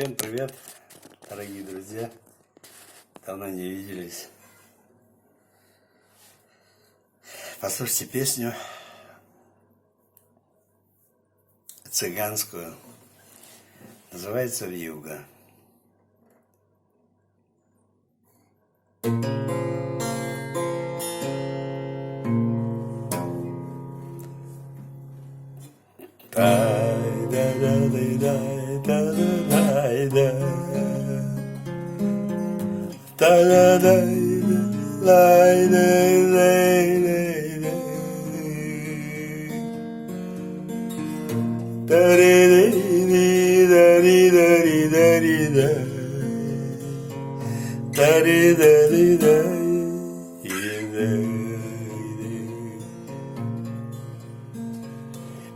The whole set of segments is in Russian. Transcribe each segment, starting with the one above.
Всем привет, дорогие друзья. Давно не виделись. Послушайте песню цыганскую. Называется «Вьюга».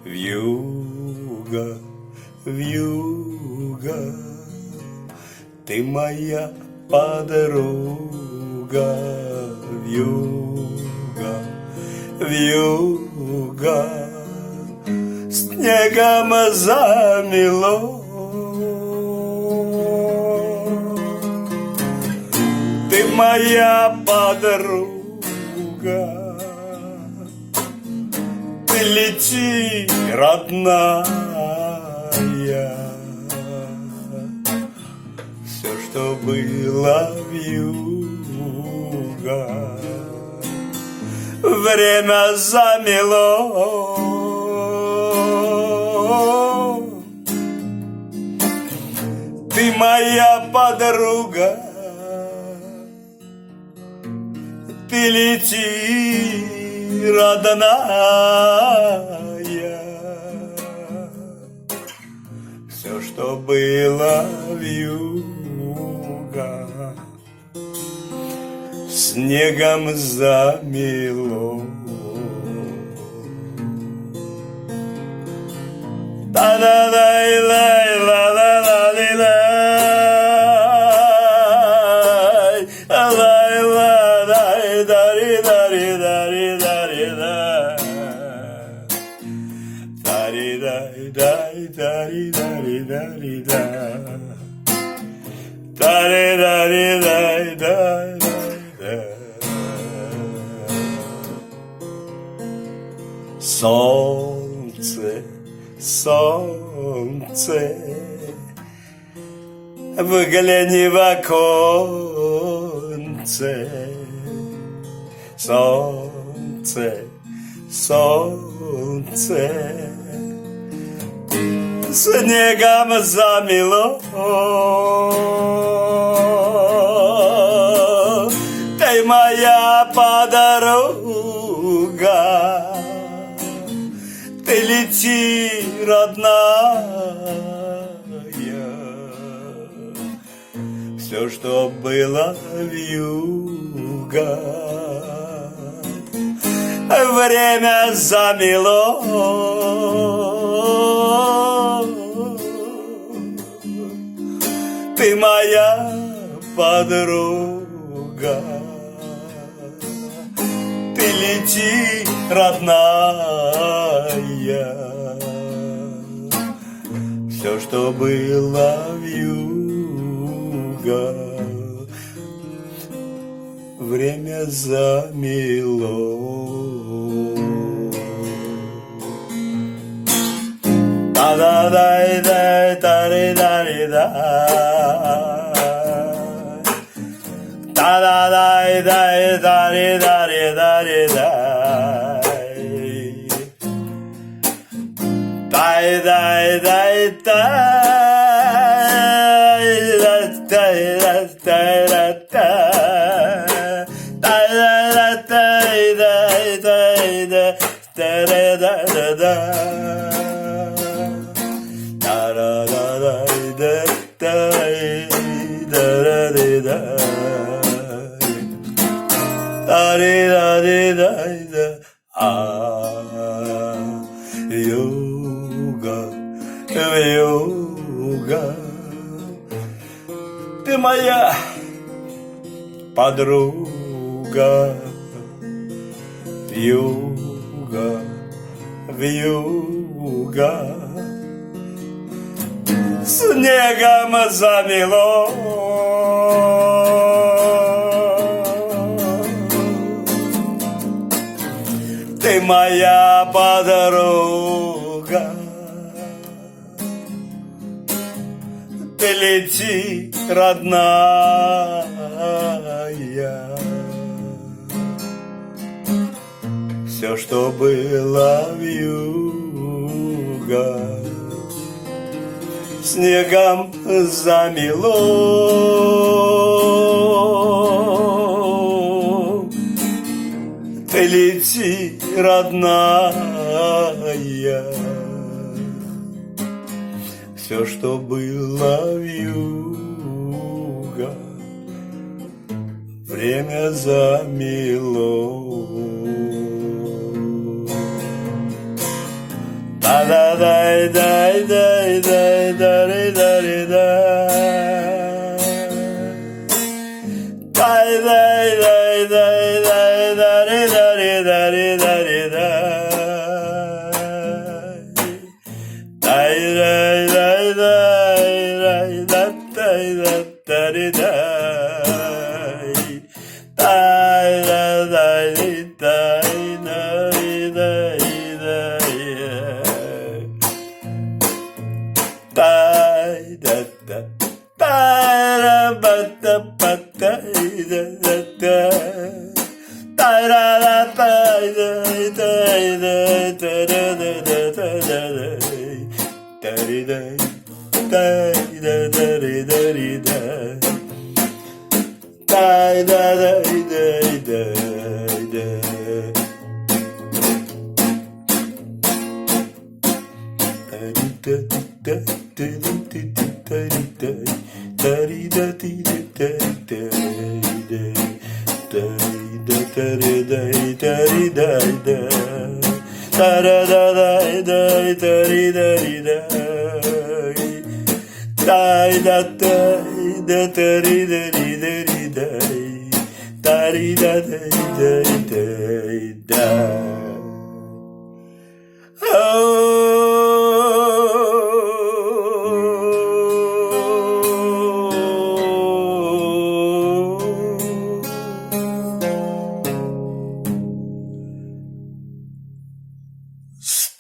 Вьюга, вьюга, ты моя подруга. Вьюга, вьюга, снегом замело. Ты моя подруга. Ты лети, родная, все, что было вьюга, время замело. Ты моя подруга, ты лети, родная, все, что было вьюга, снегом замело. Солнце, солнце, выгляни в оконце. Солнце, солнце, снегом замело. Ты моя подруга, ты лети, родная, все, что было вьюга, время замело. Ты моя подруга, ты лети, родная, все, что было вьюга, время замело. Вьюга, вьюга, ты моя подруга. Вьюга, вьюга, снегом замело. Ты моя подруга, ты лети, родная. Все, что было вьюга, снегом замело. Ты лети, родная. Все, что было вьюга, время замело.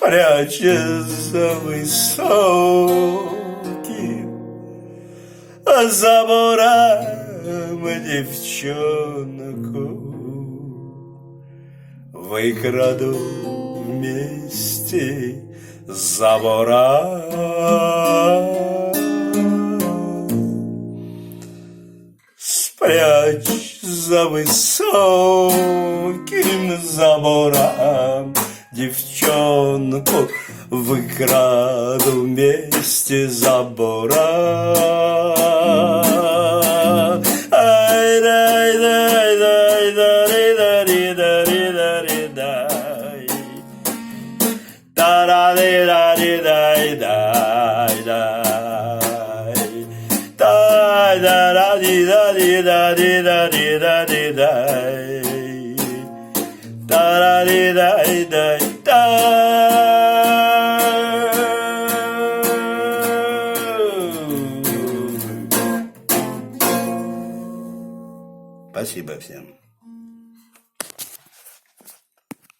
Спрячься высоким забором девчонку, выкраду вместе с забором. Спрячь за высоким забором девчонку, выкраду вместе с забора. Спасибо всем.